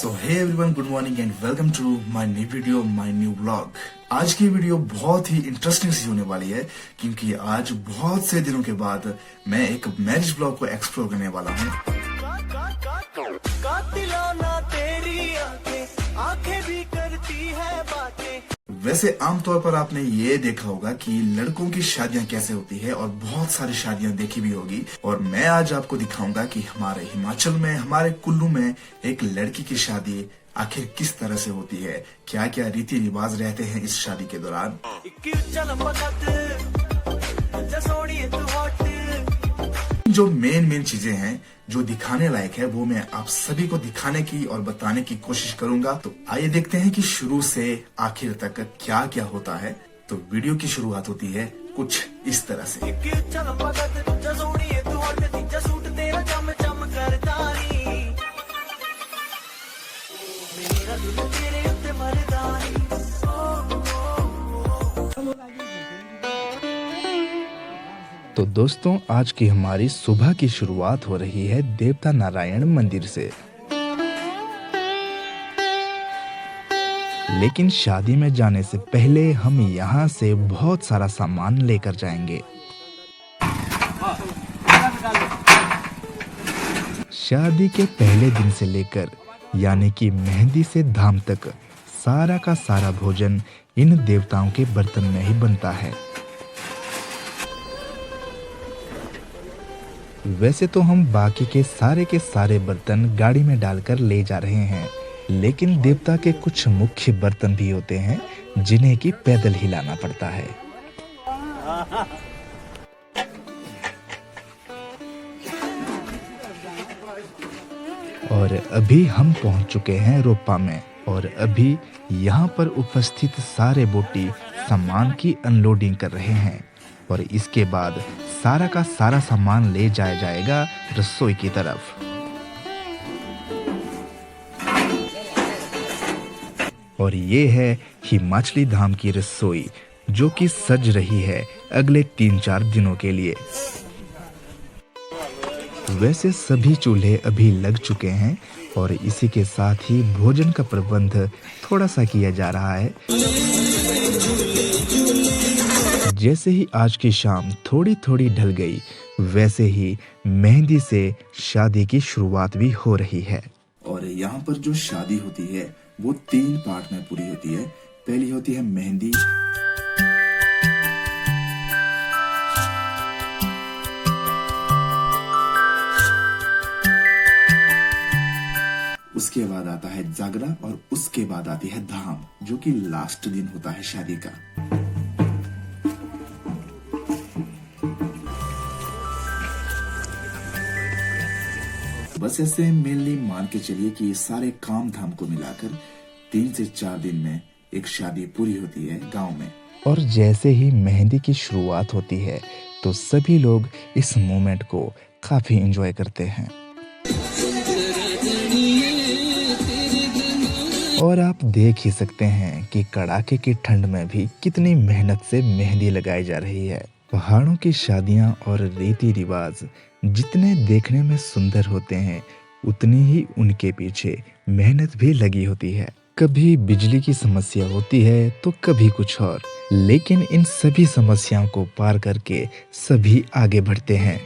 So hey everyone, good morning and welcome to my new video, my new blog. आज की video बहुत ही interesting सी होने वाली है क्योंकि आज बहुत से दिनों के बाद मैं एक मैरिज ब्लॉग को एक्सप्लोर करने वाला हूँ। वैसे आमतौर पर आपने ये देखा होगा कि लड़कों की शादियां कैसे होती है और बहुत सारी शादियां देखी भी होगी, और मैं आज आपको दिखाऊंगा कि हमारे हिमाचल में, हमारे कुल्लू में एक लड़की की शादी आखिर किस तरह से होती है, क्या क्या रीति रिवाज रहते हैं इस शादी के दौरान। जो मेन चीजें हैं जो दिखाने लायक है वो मैं आप सभी को दिखाने की और बताने की कोशिश करूंगा। तो आइए देखते हैं कि शुरू से आखिर तक क्या क्या होता है। तो वीडियो की शुरुआत होती है कुछ इस तरह से। तो दोस्तों, आज की हमारी सुबह की शुरुआत हो रही है देवता नारायण मंदिर से। लेकिन शादी में जाने से पहले हम यहाँ से बहुत सारा सामान लेकर जाएंगे। शादी के पहले दिन से लेकर यानी कि मेहंदी से धाम तक सारा का सारा भोजन इन देवताओं के बर्तन में ही बनता है। वैसे तो हम बाकी के सारे बर्तन गाड़ी में डालकर ले जा रहे हैं, लेकिन देवता के कुछ मुख्य बर्तन भी होते हैं जिन्हें कि पैदल ही लाना पड़ता है। और अभी हम पहुंच चुके हैं रोपा में, और अभी यहाँ पर उपस्थित सारे बोटी सामान की अनलोडिंग कर रहे हैं, और इसके बाद सारा का सारा सामान ले जाया जाएगा रसोई की तरफ। और ये है हिमाचली धाम की रसोई जो कि सज रही है अगले 3-4 दिनों के लिए। वैसे सभी चूल्हे अभी लग चुके हैं और इसी के साथ ही भोजन का प्रबंध थोड़ा सा किया जा रहा है। जैसे ही आज की शाम थोड़ी थोड़ी ढल गई, वैसे ही मेहंदी से शादी की शुरुआत भी हो रही है। और यहाँ पर जो शादी होती है वो 3 पार्ट में पूरी होती है। पहली होती है मेहंदी, उसके बाद आता है जागरा, और उसके बाद आती है धाम जो कि लास्ट दिन होता है शादी का। बस ऐसे मेनली मान के चलिए कि ये सारे काम धाम को मिलाकर 3 से 4 दिन में एक शादी पूरी होती है गांव में। और जैसे ही मेहंदी की शुरुआत होती है तो सभी लोग इस मोमेंट को काफी एंजॉय करते हैं। और आप देख ही सकते हैं कि कड़ाके की ठंड में भी कितनी मेहनत से मेहंदी लगाई जा रही है। पहाड़ों की शादियां और रीति रिवाज जितने देखने में सुंदर होते हैं, उतनी ही उनके पीछे मेहनत भी लगी होती है। कभी बिजली की समस्या होती है तो कभी कुछ और, लेकिन इन सभी समस्याओं को पार करके सभी आगे बढ़ते हैं।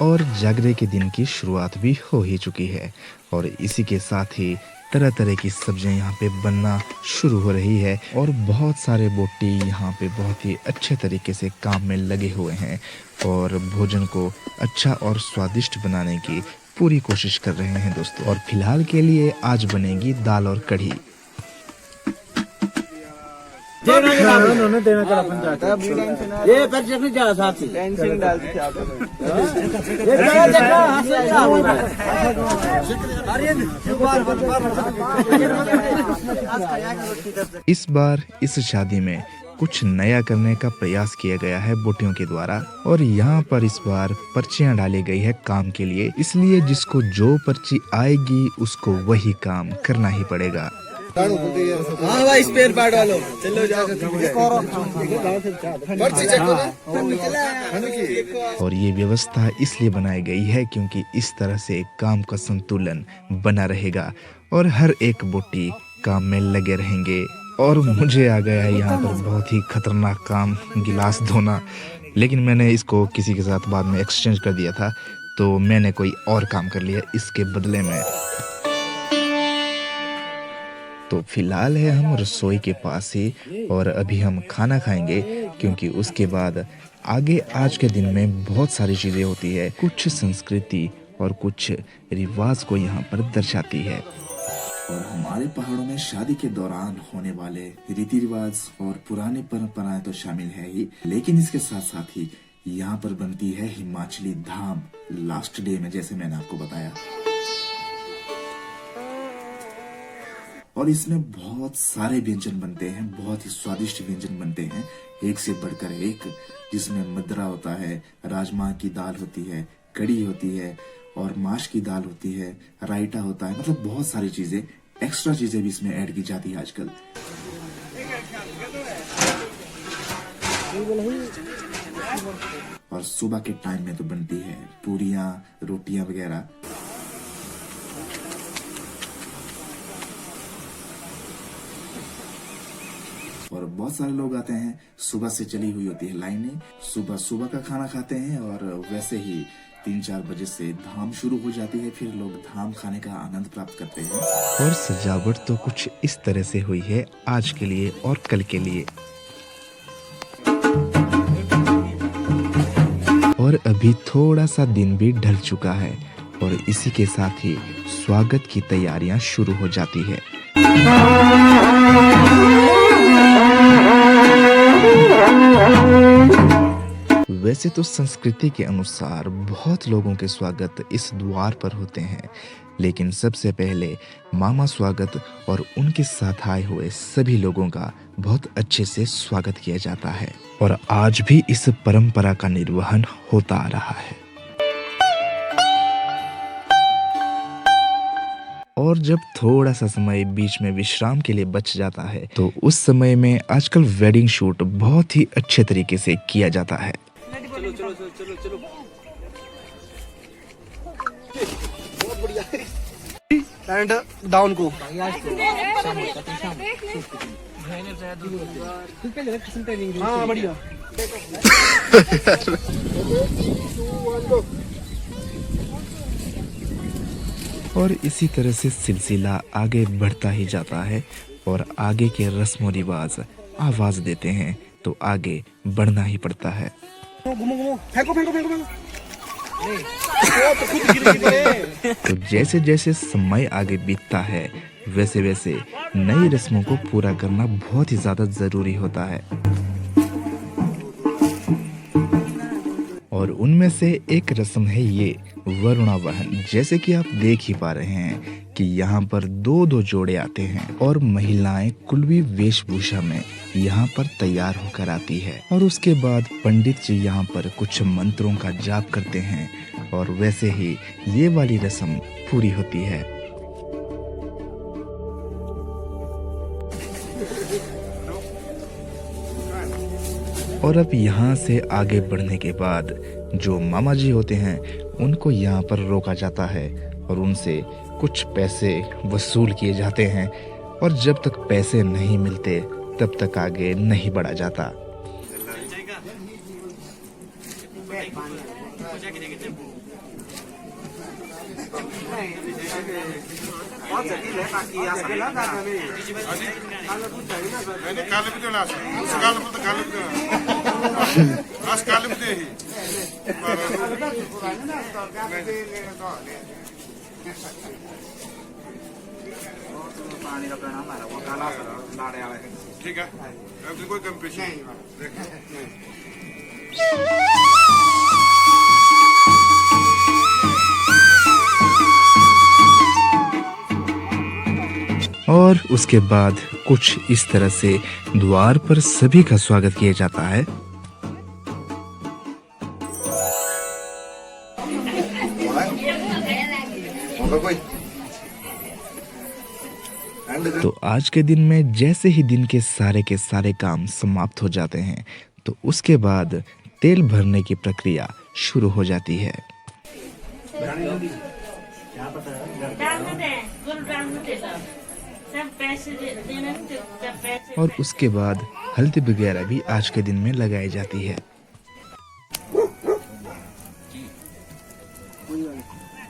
और जागरे के दिन की शुरुआत भी हो ही चुकी है, और इसी के साथ ही तरह तरह की सब्जियां यहाँ पे बनना शुरू हो रही है, और बहुत सारे बोटी यहाँ पे बहुत ही अच्छे तरीके से काम में लगे हुए हैं और भोजन को अच्छा और स्वादिष्ट बनाने की पूरी कोशिश कर रहे हैं दोस्तों। और फिलहाल के लिए आज बनेगी दाल और कढ़ी। इस बार इस शादी में कुछ नया करने का प्रयास किया गया है बोटियों के द्वारा। और यहाँ पर इस बार पर्चियां डाली गई है काम के लिए, इसलिए जिसको जो पर्ची आएगी उसको वही काम करना ही पड़ेगा। हाँ भाई स्पेयर पार्ट वालों चलो जाकर पर्ची चेक करो। और ये व्यवस्था इसलिए बनाई गई है क्योंकि इस तरह से काम का संतुलन बना रहेगा और हर एक बोटी काम में लगे रहेंगे। और मुझे आ गया है यहाँ पर बहुत ही खतरनाक काम, गिलास धोना, लेकिन मैंने इसको किसी के साथ बाद में एक्सचेंज कर दिया था, तो मैंने कोई और काम कर लिया इसके बदले में। तो फिलहाल है हम रसोई के पास ही और अभी हम खाना खाएंगे क्योंकि उसके बाद आगे आज के दिन में बहुत सारी चीज़ें होती है, कुछ संस्कृति और कुछ रिवाज को यहाँ पर दर्शाती है। और हमारे पहाड़ों में शादी के दौरान होने वाले रीति रिवाज और पुरानी परंपराएं तो शामिल है ही, लेकिन इसके साथ साथ ही यहाँ पर बनती है हिमाचली धाम लास्ट डे में, जैसे मैंने आपको बताया। और इसमें बहुत सारे व्यंजन बनते हैं, बहुत ही स्वादिष्ट व्यंजन बनते हैं, एक से बढ़कर एक, जिसमें मद्रा होता है, राजमा की दाल होती है, कड़ी होती है और माश की दाल होती है, रायता होता है, मतलब बहुत सारी चीजें, एक्स्ट्रा चीजें भी इसमें ऐड की जाती है आजकल। और सुबह के टाइम में तो बनती है पूरियां, रोटियां वगैरह। और बहुत सारे लोग आते हैं, सुबह से चली हुई होती है लाइनें, सुबह सुबह का खाना खाते हैं और वैसे ही 3-4 बजे से धाम शुरू हो जाती है, फिर लोग धाम खाने का आनंद प्राप्त करते हैं। और सजावट तो कुछ इस तरह से हुई है आज के लिए और कल के लिए। और अभी थोड़ा सा दिन भी ढल चुका है और इसी के साथ ही स्वागत की तैयारियां शुरू हो जाती है। वैसे तो संस्कृति के अनुसार बहुत लोगों के स्वागत इस द्वार पर होते हैं, लेकिन सबसे पहले मामा स्वागत और उनके साथ आए हुए सभी लोगों का बहुत अच्छे से स्वागत किया जाता है। और आज भी इस परंपरा का निर्वहन होता आ रहा है। और जब थोड़ा सा समय बीच में विश्राम के लिए बच जाता है तो उस समय में आजकल वेडिंग शूट बहुत ही अच्छे तरीके से किया जाता है। चलो चलो चलो चलो चलो बहुत बढ़िया। एंड डाउन को हाँ बढ़िया। और इसी तरह से सिलसिला आगे बढ़ता ही जाता है और आगे के रस्म रिवाज आवाज देते हैं तो आगे बढ़ना ही पड़ता है। घूमो घूमो फेंको फेंको फेंको फेंको। तो जैसे जैसे समय आगे बीतता है वैसे वैसे नई रस्मों को पूरा करना बहुत ही ज्यादा जरूरी होता है। और उनमें से एक रस्म है ये वरुणावहन। जैसे कि आप देख ही पा रहे हैं कि यहाँ पर दो दो जोड़े आते हैं और महिलाएं कुलवी वेशभूषा में यहाँ पर तैयार होकर आती है और उसके बाद पंडित जी यहाँ पर कुछ मंत्रों का जाप करते हैं और वैसे ही ये वाली रस्म पूरी होती है। और अब यहाँ से आगे बढ़ने के बाद जो मामा जी होते हैं उनको यहाँ पर रोका जाता है और उनसे कुछ पैसे वसूल किए जाते हैं और जब तक पैसे नहीं मिलते तब तक आगे नहीं बढ़ा जाता। ठीक है, कोई कंपटीशन नहीं। और उसके बाद कुछ इस तरह से द्वार पर सभी का स्वागत किया जाता है। होगा कोई? तो आज के दिन में जैसे ही दिन के सारे काम समाप्त हो जाते हैं तो उसके बाद तेल भरने की प्रक्रिया शुरू हो जाती है। और उसके बाद हल्दी वगैरह भी आज के दिन में लगाई जाती है।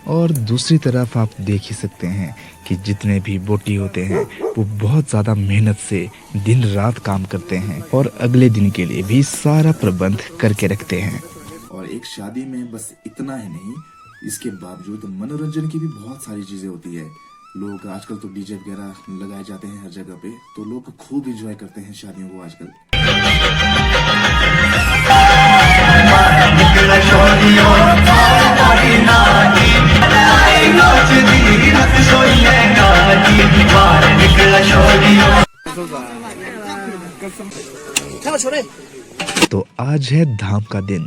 और दूसरी तरफ आप देख ही सकते हैं कि जितने भी बोटी होते हैं वो बहुत ज़्यादा मेहनत से दिन रात काम करते हैं और अगले दिन के लिए भी सारा प्रबंध करके रखते हैं। और एक शादी में बस इतना ही नहीं, इसके बावजूद मनोरंजन की भी बहुत सारी चीजें होती है। लोग आजकल तो डीजे वगैरह लगाए जाते हैं हर जगह पे, तो लोग खूब एंजॉय करते हैं शादियों को आजकल। तो आज है धाम का दिन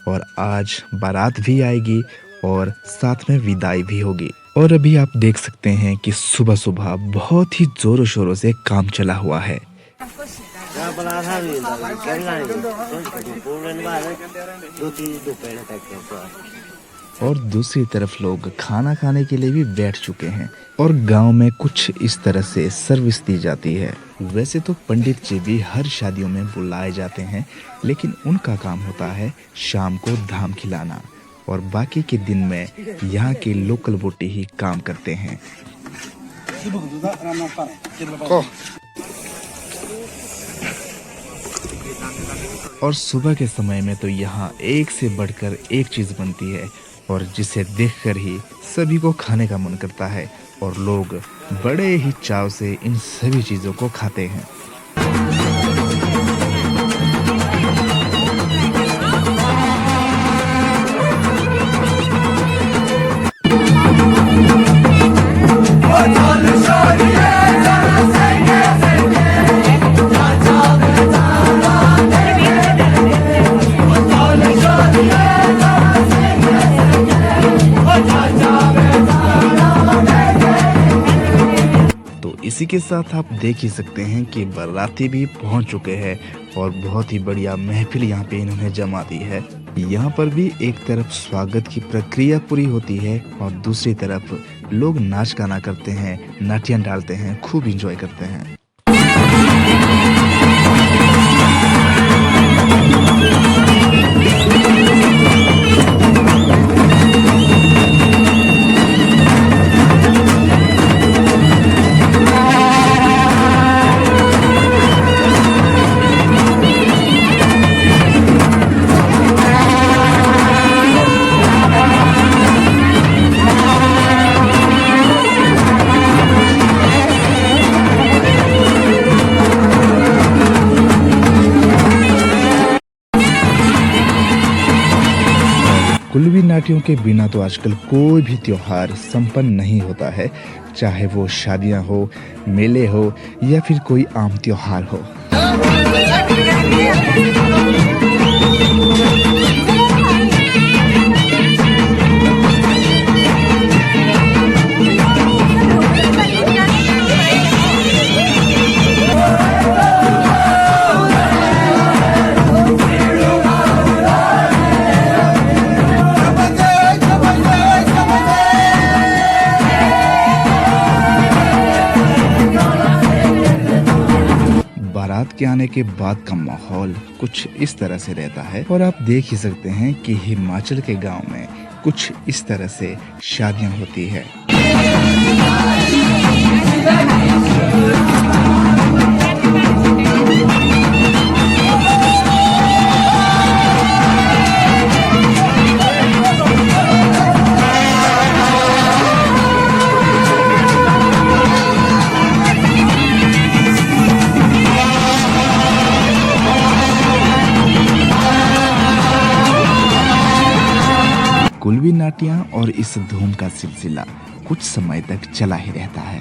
और आज बारात भी आएगी और साथ में विदाई भी होगी। और अभी आप देख सकते हैं कि सुबह सुबह बहुत ही जोरों शोरों से काम चला हुआ है। और दूसरी तरफ लोग खाना खाने के लिए भी बैठ चुके हैं और गांव में कुछ इस तरह से सर्विस दी जाती है। वैसे तो पंडित जी भी हर शादियों में बुलाए जाते हैं, लेकिन उनका काम होता है शाम को धाम खिलाना और बाकी के दिन में यहाँ के लोकल बोटी ही काम करते हैं। और सुबह के समय में तो यहाँ एक से बढ़कर एक चीज बनती है और जिसे देखकर ही सभी को खाने का मन करता है और लोग बड़े ही चाव से इन सभी चीजों को खाते हैं। इसी के साथ आप देख ही सकते हैं कि बाराती भी पहुंच चुके हैं और बहुत ही बढ़िया महफिल यहाँ पे इन्होंने जमा दी है। यहाँ पर भी एक तरफ स्वागत की प्रक्रिया पूरी होती है और दूसरी तरफ लोग नाच गाना करते हैं, नाटियां डालते हैं, खूब एंजॉय करते हैं। कुल्वी नाटियों के बिना तो आजकल कोई भी त्योहार संपन्न नहीं होता है, चाहे वो शादियां हो, मेले हो या फिर कोई आम त्योहार हो। बारात के आने के बाद का माहौल कुछ इस तरह से रहता है और आप देख ही सकते हैं कि हिमाचल के गांव में कुछ इस तरह से शादियां होती है। कुल्वी नाटियां और इस धूम का सिलसिला कुछ समय तक चला ही रहता है।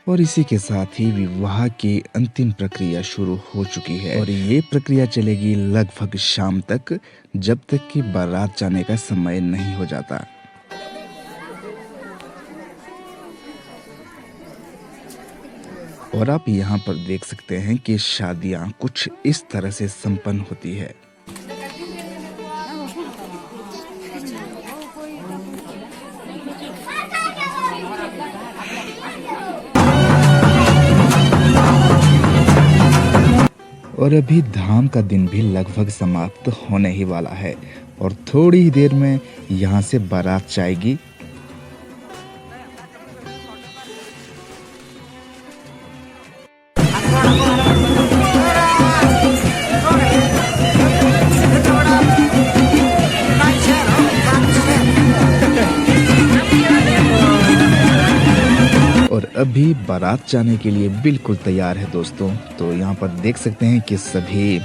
और इसी के साथ ही विवाह की अंतिम प्रक्रिया शुरू हो चुकी है और ये प्रक्रिया चलेगी लगभग शाम तक, जब तक कि बारात जाने का समय नहीं हो जाता। और आप यहाँ पर देख सकते हैं कि शादियाँ कुछ इस तरह से संपन्न होती है। और अभी धाम का दिन भी लगभग समाप्त होने ही वाला है और थोड़ी ही देर में यहाँ से बारात जाएगी। और अभी बारात जाने के लिए बिल्कुल तैयार है दोस्तों। तो यहाँ पर देख सकते हैं कि सभी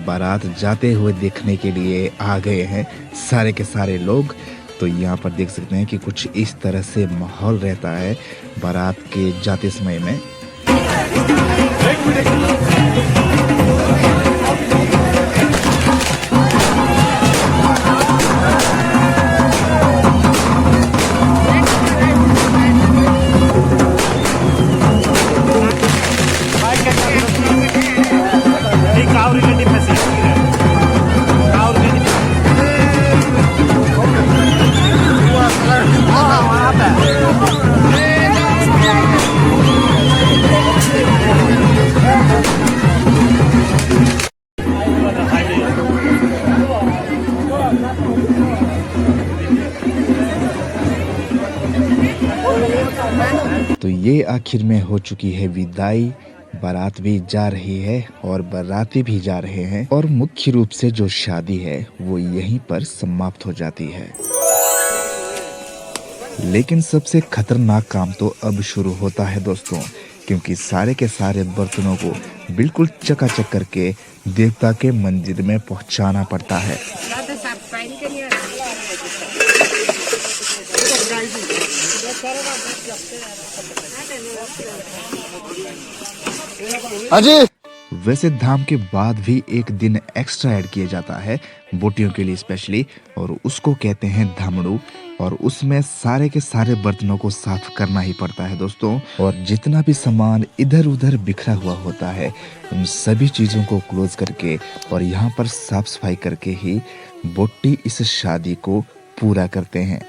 बारात जाते हुए देखने के लिए आ गए हैं, सारे के सारे लोग। तो यहाँ पर देख सकते हैं कि कुछ इस तरह से माहौल रहता है बारात के जाते समय में। तो ये आखिर में हो चुकी है विदाई। बारात भी जा रही है और बाराती भी जा रहे हैं और मुख्य रूप से जो शादी है वो यहीं पर समाप्त हो जाती है। लेकिन सबसे खतरनाक काम तो अब शुरू होता है दोस्तों, क्योंकि सारे के सारे बर्तनों को बिल्कुल चकाचक करके देवता के मंदिर में पहुंचाना पड़ता है। अजय वैसे धाम के बाद भी एक दिन एक्स्ट्रा ऐड किया जाता है बोटियों के लिए स्पेशली, और उसको कहते हैं धामड़ू। और उसमें सारे के सारे बर्तनों को साफ करना ही पड़ता है दोस्तों। और जितना भी सामान इधर उधर बिखरा हुआ होता है उन सभी चीजों को क्लोज करके और यहाँ पर साफ सफाई करके ही बोटी इस शादी को पूरा करते हैं।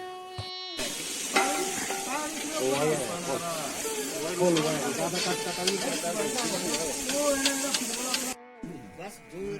बस दूर